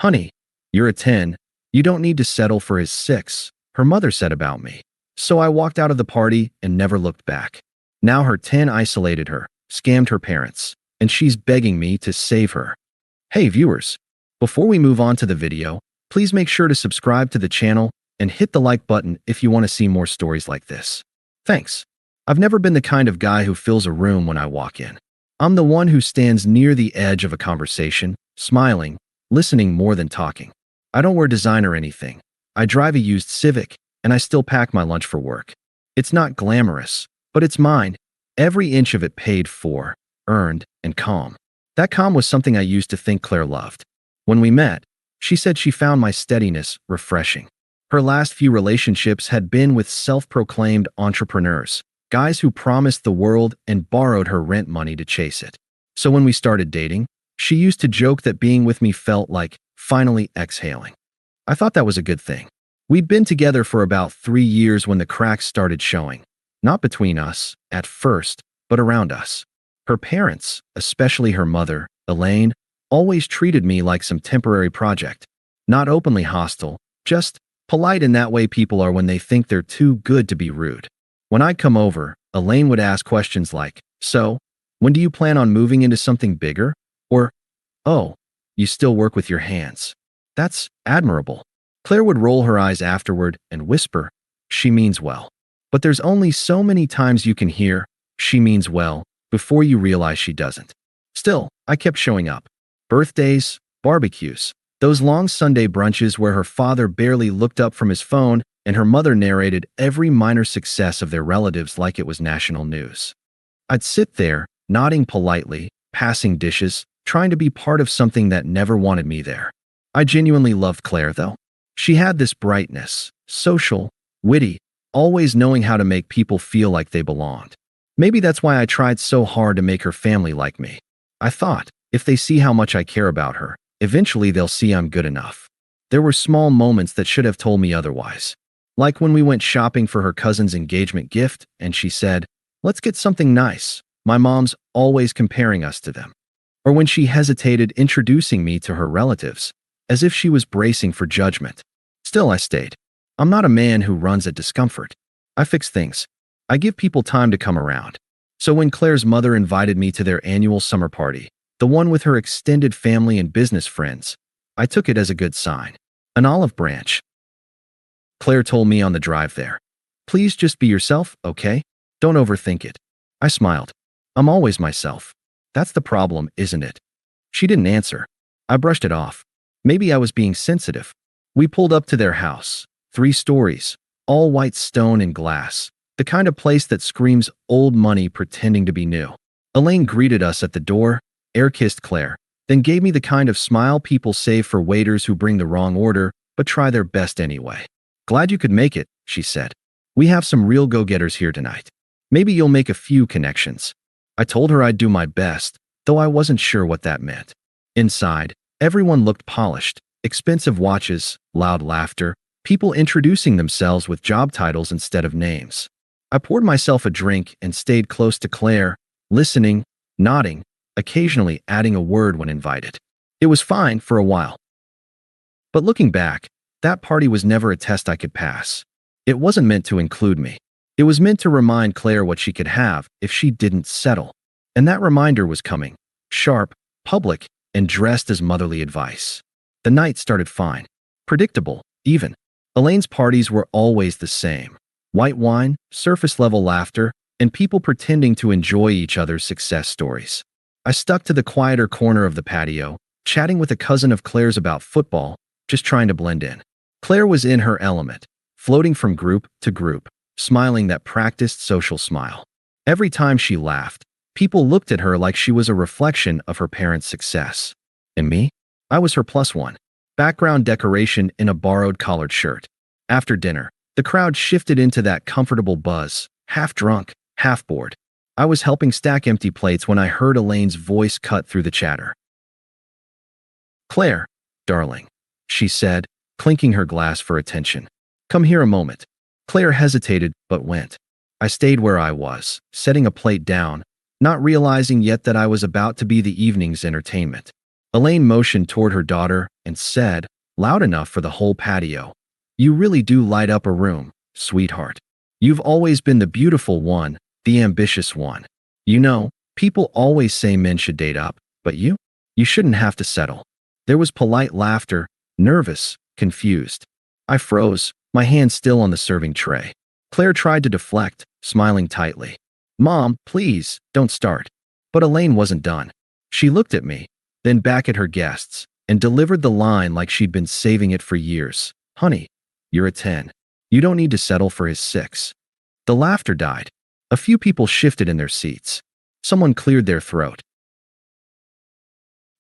Honey, you're a 10. You don't need to settle for his 6, her mother said about me. So I walked out of the party and never looked back. Now her 10 isolated her, scammed her parents, and she's begging me to save her. Hey viewers, before we move on to the video, please make sure to subscribe to the channel and hit the like button if you want to see more stories like this. Thanks. I've never been the kind of guy who fills a room when I walk in. I'm the one who stands near the edge of a conversation, smiling, listening more than talking. I don't wear designer or anything. I drive a used Civic, and I still pack my lunch for work. It's not glamorous, but it's mine. Every inch of it paid for, earned, and calm. That calm was something I used to think Claire loved. When we met, she said she found my steadiness refreshing. Her last few relationships had been with self-proclaimed entrepreneurs, guys who promised the world and borrowed her rent money to chase it. So when we started dating, she used to joke that being with me felt like finally exhaling. I thought that was a good thing. We'd been together for about 3 years when the cracks started showing. Not between us, at first, but around us. Her parents, especially her mother, Elaine, always treated me like some temporary project. Not openly hostile, just polite in that way people are when they think they're too good to be rude. When I'd come over, Elaine would ask questions like, "So, when do you plan on moving into something bigger?" Or, "Oh, you still work with your hands. That's admirable." Claire would roll her eyes afterward and whisper, "She means well." But there's only so many times you can hear, "She means well," before you realize she doesn't. Still, I kept showing up. Birthdays, barbecues, those long Sunday brunches where her father barely looked up from his phone and her mother narrated every minor success of their relatives like it was national news. I'd sit there, nodding politely, passing dishes, trying to be part of something that never wanted me there. I genuinely loved Claire, though. She had this brightness, social, witty, always knowing how to make people feel like they belonged. Maybe that's why I tried so hard to make her family like me. I thought, if they see how much I care about her, eventually they'll see I'm good enough. There were small moments that should have told me otherwise. Like when we went shopping for her cousin's engagement gift, and she said, "Let's get something nice." My mom's always comparing us to them. Or when she hesitated introducing me to her relatives, as if she was bracing for judgment. Still, I stayed. I'm not a man who runs at discomfort. I fix things. I give people time to come around. So when Claire's mother invited me to their annual summer party, the one with her extended family and business friends, I took it as a good sign. An olive branch. Claire told me on the drive there, "Please just be yourself, okay? Don't overthink it." I smiled. I'm always myself. That's the problem, isn't it? She didn't answer. I brushed it off. Maybe I was being sensitive. We pulled up to their house. 3 stories, all white stone and glass. The kind of place that screams old money pretending to be new. Elaine greeted us at the door, air-kissed Claire, then gave me the kind of smile people save for waiters who bring the wrong order but try their best anyway. "Glad you could make it," she said. "We have some real go-getters here tonight. Maybe you'll make a few connections." I told her I'd do my best, though I wasn't sure what that meant. Inside, everyone looked polished. Expensive watches, loud laughter, people introducing themselves with job titles instead of names. I poured myself a drink and stayed close to Claire, listening, nodding, occasionally adding a word when invited. It was fine for a while. But looking back, that party was never a test I could pass. It wasn't meant to include me. It was meant to remind Claire what she could have if she didn't settle. And that reminder was coming. Sharp, public, and dressed as motherly advice. The night started fine. Predictable, even. Elaine's parties were always the same. White wine, surface-level laughter, and people pretending to enjoy each other's success stories. I stuck to the quieter corner of the patio, chatting with a cousin of Claire's about football, just trying to blend in. Claire was in her element, floating from group to group, smiling that practiced social smile. Every time she laughed, people looked at her like she was a reflection of her parents' success. And me? I was her +1. Background decoration in a borrowed collared shirt. After dinner, the crowd shifted into that comfortable buzz, half drunk, half bored. I was helping stack empty plates when I heard Elaine's voice cut through the chatter. "Claire, darling," she said, clinking her glass for attention. "Come here a moment." Claire hesitated, but went. I stayed where I was, setting a plate down, not realizing yet that I was about to be the evening's entertainment. Elaine motioned toward her daughter and said, loud enough for the whole patio, "You really do light up a room, sweetheart. You've always been the beautiful one, the ambitious one. You know, people always say men should date up, but you shouldn't have to settle." There was polite laughter, nervous, confused. I froze, my hand still on the serving tray. Claire tried to deflect, smiling tightly. "Mom, please, don't start." But Elaine wasn't done. She looked at me, then back at her guests, and delivered the line like she'd been saving it for years. "Honey, you're a 10. You don't need to settle for his 6. The laughter died. A few people shifted in their seats. Someone cleared their throat.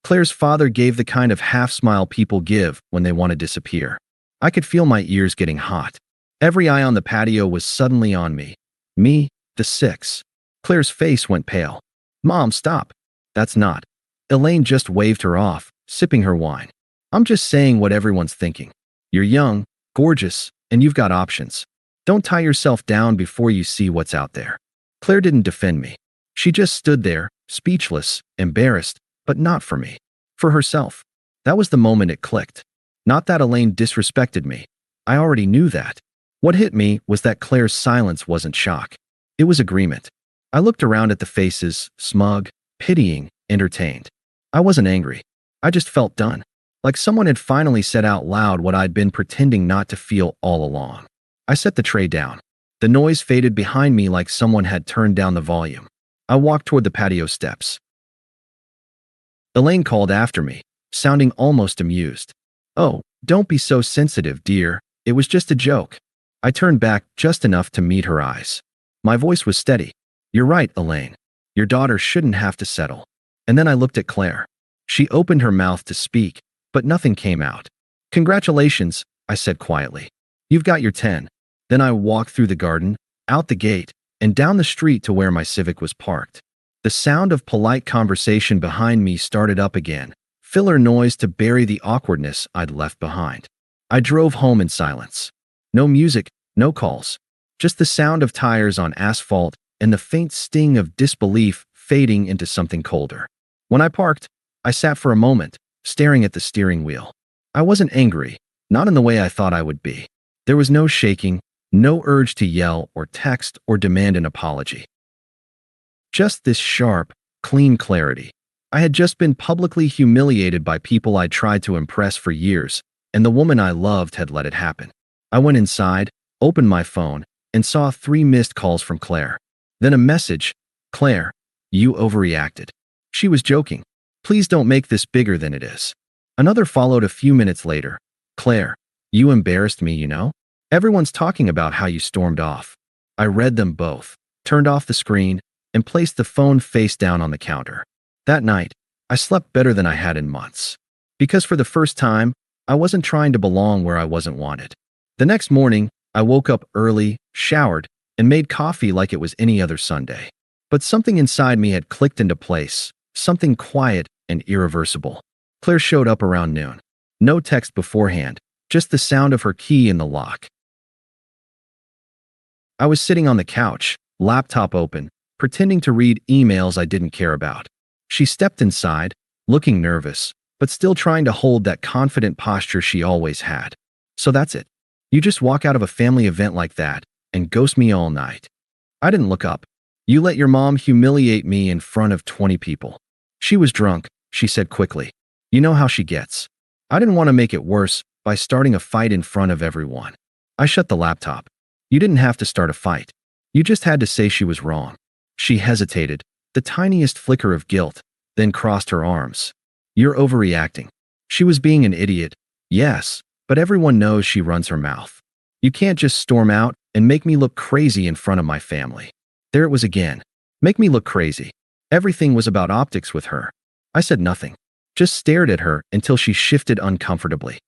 Claire's father gave the kind of half-smile people give when they want to disappear. I could feel my ears getting hot. Every eye on the patio was suddenly on me. Me, the 6. Claire's face went pale. "Mom, stop." "That's not." Elaine just waved her off, sipping her wine. "I'm just saying what everyone's thinking. You're young, gorgeous, and you've got options. Don't tie yourself down before you see what's out there." Claire didn't defend me. She just stood there, speechless, embarrassed, but not for me. For herself. That was the moment it clicked. Not that Elaine disrespected me. I already knew that. What hit me was that Claire's silence wasn't shock. It was agreement. I looked around at the faces, smug, pitying, entertained. I wasn't angry. I just felt done. Like someone had finally said out loud what I'd been pretending not to feel all along. I set the tray down. The noise faded behind me like someone had turned down the volume. I walked toward the patio steps. Elaine called after me, sounding almost amused. "Oh, don't be so sensitive, dear. It was just a joke." I turned back just enough to meet her eyes. My voice was steady. "You're right, Elaine. Your daughter shouldn't have to settle." And then I looked at Claire. She opened her mouth to speak, but nothing came out. "Congratulations," I said quietly. "You've got your 10. Then I walked through the garden, out the gate, and down the street to where my Civic was parked. The sound of polite conversation behind me started up again, filler noise to bury the awkwardness I'd left behind. I drove home in silence. No music, no calls. Just the sound of tires on asphalt and the faint sting of disbelief fading into something colder. When I parked, I sat for a moment, staring at the steering wheel. I wasn't angry, not in the way I thought I would be. There was no shaking, no urge to yell or text or demand an apology. Just this sharp, clean clarity. I had just been publicly humiliated by people I'd tried to impress for years, and the woman I loved had let it happen. I went inside, opened my phone, and saw 3 missed calls from Claire. Then a message, "Claire, you overreacted." She was joking. "Please don't make this bigger than it is." Another followed a few minutes later. "Claire, you embarrassed me, you know? Everyone's talking about how you stormed off." I read them both, turned off the screen, and placed the phone face down on the counter. That night, I slept better than I had in months. Because for the first time, I wasn't trying to belong where I wasn't wanted. The next morning, I woke up early, showered, and made coffee like it was any other Sunday. But something inside me had clicked into place, something quiet and irreversible. Claire showed up around noon. No text beforehand, just the sound of her key in the lock. I was sitting on the couch, laptop open, pretending to read emails I didn't care about. She stepped inside, looking nervous, but still trying to hold that confident posture she always had. "So that's it. You just walk out of a family event like that and ghost me all night." I didn't look up. "You let your mom humiliate me in front of 20 people." "She was drunk," she said quickly. "You know how she gets." I didn't want to make it worse by starting a fight in front of everyone. I shut the laptop. "You didn't have to start a fight. You just had to say she was wrong." She hesitated, the tiniest flicker of guilt, then crossed her arms. "You're overreacting." She was being an idiot, yes, but everyone knows she runs her mouth. "You can't just storm out and make me look crazy in front of my family." There it was again. Make me look crazy. Everything was about optics with her. I said nothing, just stared at her until she shifted uncomfortably.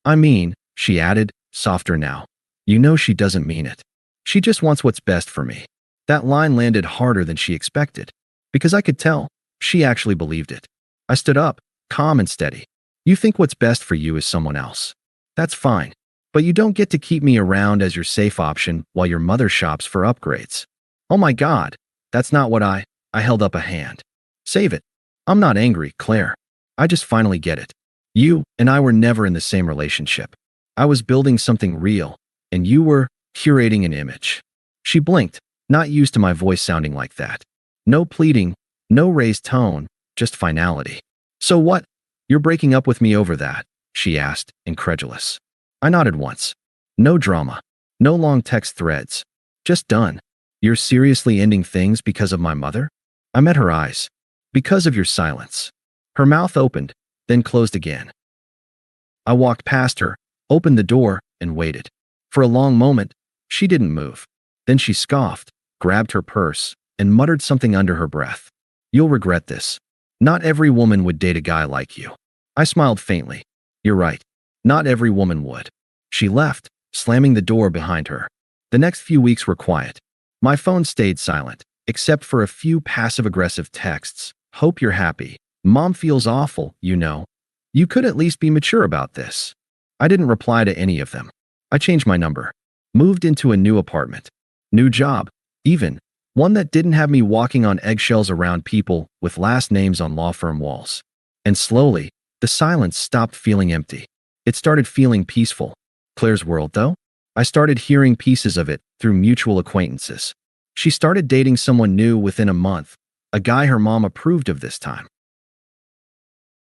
"I mean," she added, softer now, "you know she doesn't mean it. She just wants what's best for me." That line landed harder than she expected, because I could tell she actually believed it. I stood up, calm and steady. "You think what's best for you is someone else. That's fine, but you don't get to keep me around as your safe option while your mother shops for upgrades." "Oh my God, that's not what I held up a hand. "Save it. I'm not angry, Claire. I just finally get it. You and I were never in the same relationship. I was building something real, and you were curating an image. She blinked, not used to my voice sounding like that. No pleading, no raised tone, just finality. So what? You're breaking up with me over that? She asked, incredulous. I nodded once. No drama. No long text threads. Just done. You're seriously ending things because of my mother? I met her eyes. Because of your silence. Her mouth opened, then closed again. I walked past her, opened the door, and waited. For a long moment, she didn't move. Then she scoffed, grabbed her purse, and muttered something under her breath. You'll regret this. Not every woman would date a guy like you. I smiled faintly. You're right. Not every woman would. She left, slamming the door behind her. The next few weeks were quiet. My phone stayed silent, except for a few passive-aggressive texts. Hope you're happy. Mom feels awful, you know. You could at least be mature about this. I didn't reply to any of them. I changed my number. Moved into a new apartment. New job, even. One that didn't have me walking on eggshells around people with last names on law firm walls. And slowly, the silence stopped feeling empty. It started feeling peaceful. Claire's world, though? I started hearing pieces of it through mutual acquaintances. She started dating someone new within a month, a guy her mom approved of this time.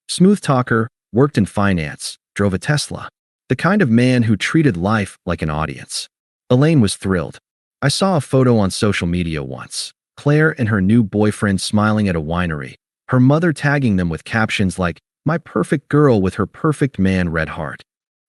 Smooth talker, worked in finance, drove a Tesla. The kind of man who treated life like an audience. Elaine was thrilled. I saw a photo on social media once. Claire and her new boyfriend smiling at a winery, her mother tagging them with captions like, "My perfect girl with her perfect man red heart."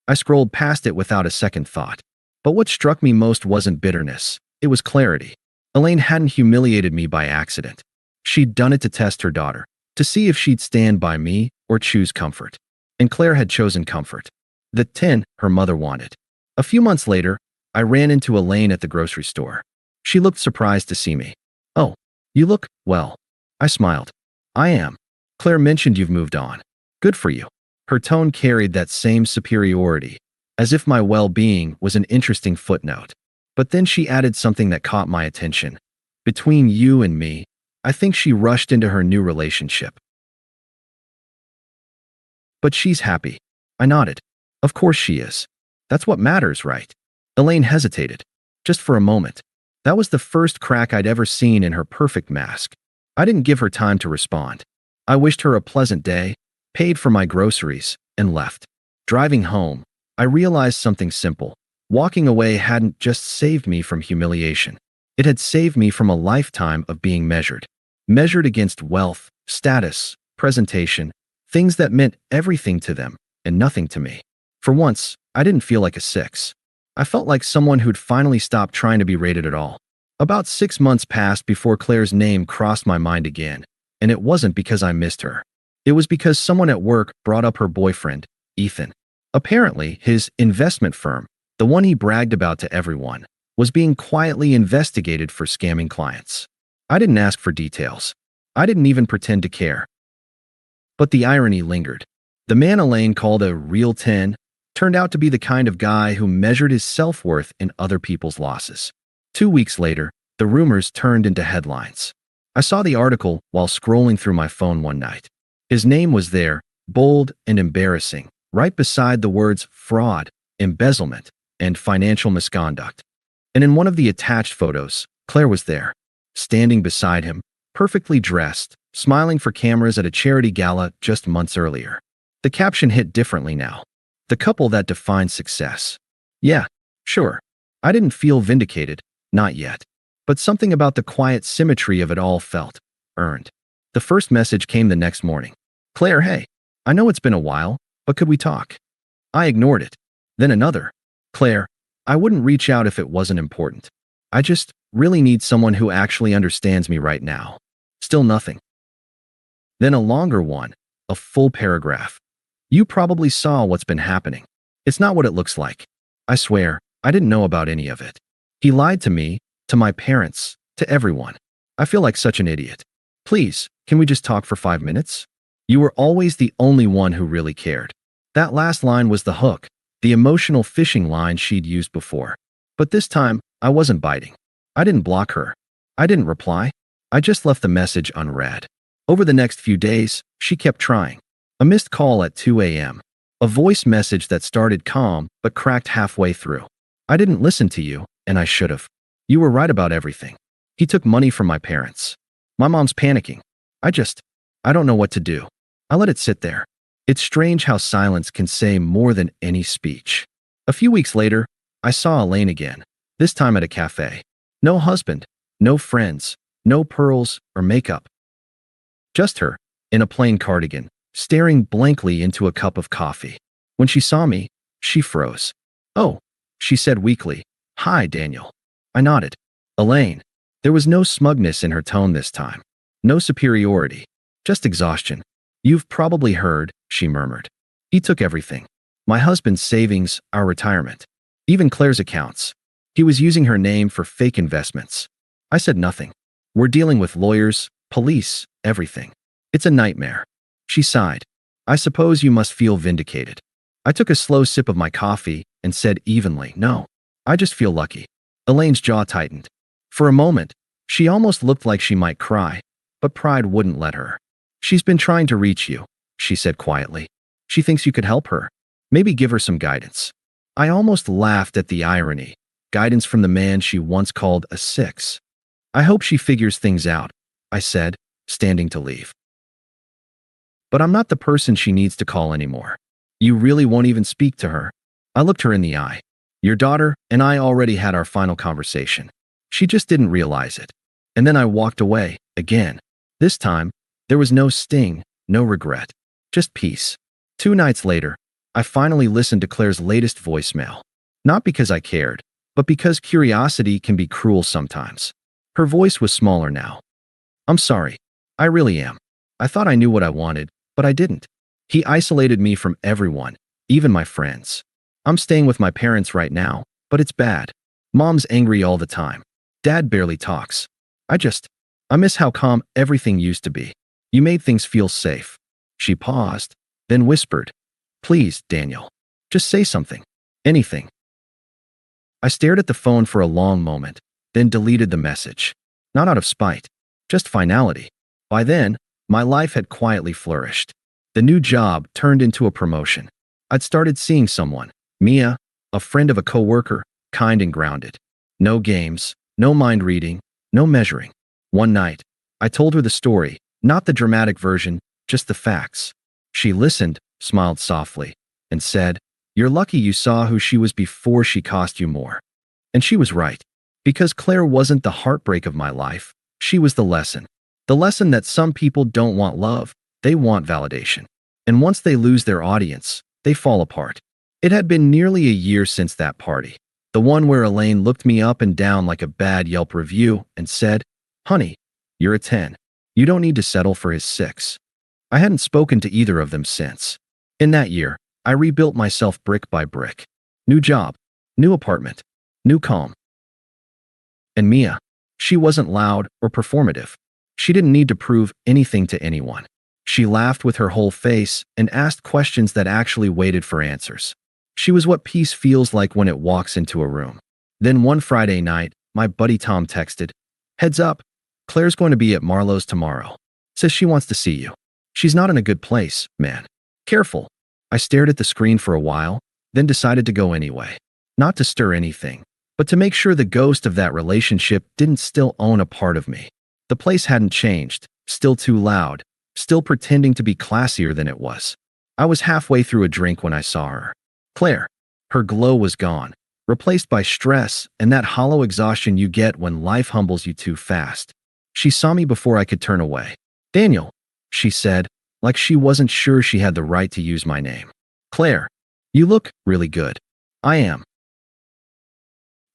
I scrolled past it without a second thought. But what struck me most wasn't bitterness. It was clarity. Elaine hadn't humiliated me by accident. She'd done it to test her daughter, to see if she'd stand by me or choose comfort. And Claire had chosen comfort. The 10 her mother wanted. A few months later, I ran into Elaine at the grocery store. She looked surprised to see me. Oh, you look, well. I smiled. I am. Claire mentioned you've moved on. Good for you. Her tone carried that same superiority, as if my well-being was an interesting footnote. But then she added something that caught my attention. Between you and me, I think she rushed into her new relationship. But she's happy. I nodded. Of course she is. That's what matters, right? Elaine hesitated. Just for a moment. That was the first crack I'd ever seen in her perfect mask. I didn't give her time to respond. I wished her a pleasant day, paid for my groceries, and left. Driving home, I realized something simple. Walking away hadn't just saved me from humiliation. It had saved me from a lifetime of being measured. Measured against wealth, status, presentation, things that meant everything to them and nothing to me. For once, I didn't feel like a 6. I felt like someone who'd finally stopped trying to be rated at all. About 6 months passed before Claire's name crossed my mind again, and it wasn't because I missed her. It was because someone at work brought up her boyfriend, Ethan. Apparently, his investment firm, the one he bragged about to everyone, was being quietly investigated for scamming clients. I didn't ask for details. I didn't even pretend to care. But the irony lingered. The man Elaine called a real 10 turned out to be the kind of guy who measured his self-worth in other people's losses. 2 weeks later, the rumors turned into headlines. I saw the article while scrolling through my phone one night. His name was there, bold and embarrassing, right beside the words fraud, embezzlement, and financial misconduct. And in one of the attached photos, Claire was there, standing beside him, perfectly dressed, smiling for cameras at a charity gala just months earlier. The caption hit differently now. The couple that defined success. Yeah, sure. I didn't feel vindicated, not yet. But something about the quiet symmetry of it all felt earned. The first message came the next morning. Claire, hey, I know it's been a while, but could we talk? I ignored it. Then another. Claire, I wouldn't reach out if it wasn't important. I just really need someone who actually understands me right now. Still nothing. Then a longer one, a full paragraph. You probably saw what's been happening. It's not what it looks like. I swear, I didn't know about any of it. He lied to me, to my parents, to everyone. I feel like such an idiot. Please, can we just talk for 5 minutes? You were always the only one who really cared. That last line was the hook, the emotional fishing line she'd used before. But this time, I wasn't biting. I didn't block her. I didn't reply. I just left the message unread. Over the next few days, she kept trying. A missed call at 2 a.m. A voice message that started calm but cracked halfway through. I didn't listen to you, and I should have. You were right about everything. He took money from my parents. My mom's panicking. I don't know what to do. I let it sit there. It's strange how silence can say more than any speech. A few weeks later, I saw Elaine again, this time at a cafe. No husband, no friends, no pearls or makeup. Just her, in a plain cardigan, staring blankly into a cup of coffee. When she saw me, she froze. "Oh," she said weakly. "Hi, Daniel." I nodded. "Elaine." There was no smugness in her tone this time. No superiority. Just exhaustion. "You've probably heard," she murmured. "He took everything. My husband's savings, our retirement. Even Claire's accounts. He was using her name for fake investments." I said nothing. "We're dealing with lawyers, police, everything. It's a nightmare." She sighed. "I suppose you must feel vindicated." I took a slow sip of my coffee and said evenly, "No. I just feel lucky." Elaine's jaw tightened. For a moment, she almost looked like she might cry, but pride wouldn't let her. "She's been trying to reach you," she said quietly. "She thinks you could help her. Maybe give her some guidance." I almost laughed at the irony. Guidance from the man she once called a six. "I hope she figures things out," I said, standing to leave. "But I'm not the person she needs to call anymore." "You really won't even speak to her?" I looked her in the eye. "Your daughter and I already had our final conversation. She just didn't realize it." And then I walked away, again. This time, there was no sting, no regret. Just peace. 2 nights later, I finally listened to Claire's latest voicemail. Not because I cared, but because curiosity can be cruel sometimes. Her voice was smaller now. "I'm sorry. I really am. I thought I knew what I wanted, but I didn't. He isolated me from everyone, even my friends. I'm staying with my parents right now, but it's bad. Mom's angry all the time. Dad barely talks. I miss how calm everything used to be. You made things feel safe." She paused, then whispered, "Please, Daniel. Just say something. Anything." I stared at the phone for a long moment, then deleted the message. Not out of spite, just finality. By then, my life had quietly flourished. The new job turned into a promotion. I'd started seeing someone, Mia, a friend of a coworker, kind and grounded. No games, no mind reading, no measuring. One night, I told her the story, not the dramatic version, just the facts. She listened, smiled softly, and said, "You're lucky you saw who she was before she cost you more." And she was right. Because Claire wasn't the heartbreak of my life, she was the lesson. The lesson that some people don't want love, they want validation. And once they lose their audience, they fall apart. It had been nearly a year since that party. The one where Elaine looked me up and down like a bad Yelp review and said, "Honey, you're a 10. You don't need to settle for his 6. I hadn't spoken to either of them since. In that year, I rebuilt myself brick by brick. New job, new apartment, new calm. And Mia, she wasn't loud or performative. She didn't need to prove anything to anyone. She laughed with her whole face and asked questions that actually waited for answers. She was what peace feels like when it walks into a room. Then one Friday night, my buddy Tom texted, "Heads up, Claire's going to be at Marlowe's tomorrow. Says she wants to see you. She's not in a good place, man. Careful." I stared at the screen for a while, then decided to go anyway. Not to stir anything, but to make sure the ghost of that relationship didn't still own a part of me. The place hadn't changed, still too loud, still pretending to be classier than it was. I was halfway through a drink when I saw her. Claire. Her glow was gone, replaced by stress and that hollow exhaustion you get when life humbles you too fast. She saw me before I could turn away. "Daniel," she said, like she wasn't sure she had the right to use my name. "Claire, you look really good." "I am."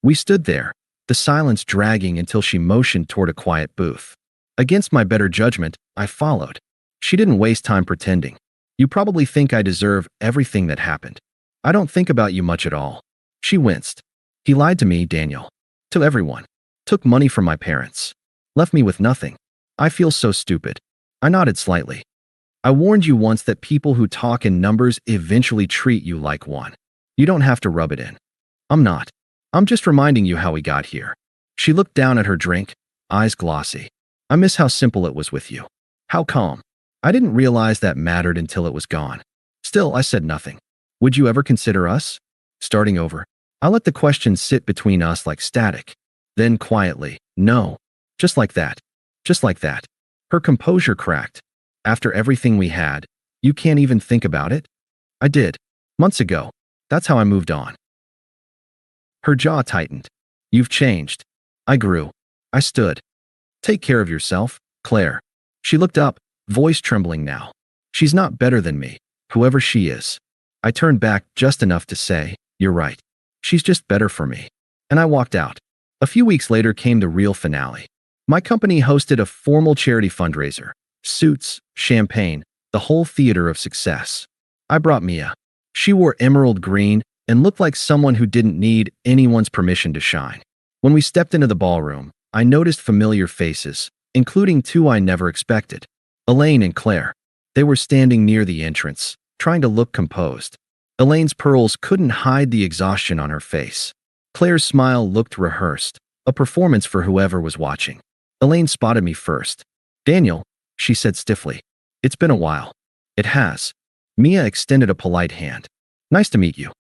We stood there, the silence dragging until she motioned toward a quiet booth. Against my better judgment, I followed. She didn't waste time pretending. "You probably think I deserve everything that happened. I don't think about you much at all." She winced. "He lied to me, Daniel. To everyone. Took money from my parents. Left me with nothing. I feel so stupid." I nodded slightly. "I warned you once that people who talk in numbers eventually treat you like one. You don't have to rub it in." "I'm not. I'm just reminding you how we got here." She looked down at her drink, eyes glossy. "I miss how simple it was with you. How calm. I didn't realize that mattered until it was gone. Still, I said nothing. Would you ever consider us? Starting over. I let the question sit between us like static. Then quietly, no. Just like that. Just like that. Her composure cracked. After everything we had, you can't even think about it? I did. Months ago. That's how I moved on. Her jaw tightened. You've changed. I grew. I stood. Take care of yourself, Claire. She looked up, voice trembling now. She's not better than me, whoever she is. I turned back just enough to say, you're right. She's just better for me. And I walked out. A few weeks later came the real finale. My company hosted a formal charity fundraiser. Suits, champagne, the whole theater of success. I brought Mia. She wore emerald green and looked like someone who didn't need anyone's permission to shine. When we stepped into the ballroom, I noticed familiar faces, including two I never expected. Elaine and Claire. They were standing near the entrance, trying to look composed. Elaine's pearls couldn't hide the exhaustion on her face. Claire's smile looked rehearsed, a performance for whoever was watching. Elaine spotted me first. Daniel, she said stiffly. It's been a while. It has. Mia extended a polite hand. Nice to meet you.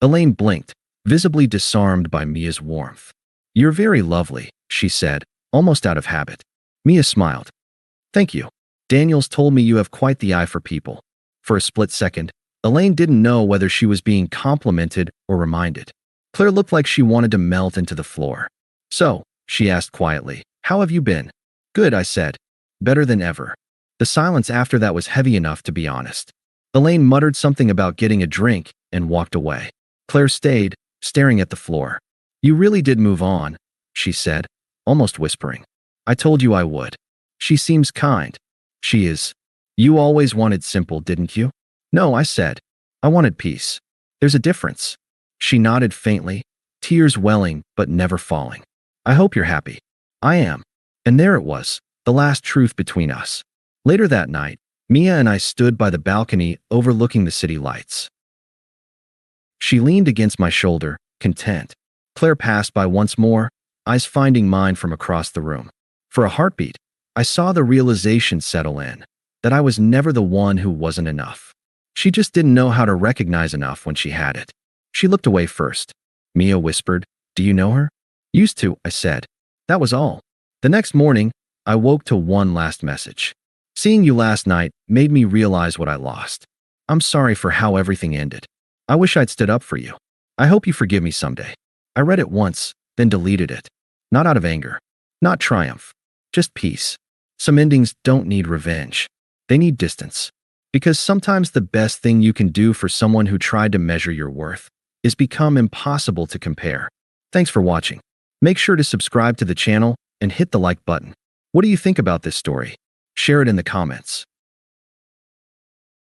Elaine blinked, visibly disarmed by Mia's warmth. You're very lovely, she said, almost out of habit. Mia smiled. Thank you. Daniels told me you have quite the eye for people. For a split second, Elaine didn't know whether she was being complimented or reminded. Claire looked like she wanted to melt into the floor. So, she asked quietly, how have you been? Good, I said. Better than ever. The silence after that was heavy enough to be honest. Elaine muttered something about getting a drink and walked away. Claire stayed, staring at the floor. You really did move on, she said, almost whispering. I told you I would. She seems kind. She is. You always wanted simple, didn't you? No, I said. I wanted peace. There's a difference. She nodded faintly, tears welling but never falling. I hope you're happy. I am. And there it was, the last truth between us. Later that night, Mia and I stood by the balcony overlooking the city lights. She leaned against my shoulder, content. Claire passed by once more, eyes finding mine from across the room. For a heartbeat, I saw the realization settle in, that I was never the one who wasn't enough. She just didn't know how to recognize enough when she had it. She looked away first. Mia whispered, do you know her? Used to, I said. That was all. The next morning, I woke to one last message. Seeing you last night made me realize what I lost. I'm sorry for how everything ended. I wish I'd stood up for you. I hope you forgive me someday. I read it once, then deleted it. Not out of anger. Not triumph. Just peace. Some endings don't need revenge. They need distance. Because sometimes the best thing you can do for someone who tried to measure your worth is become impossible to compare. Thanks for watching. Make sure to subscribe to the channel and hit the like button. What do you think about this story? Share it in the comments.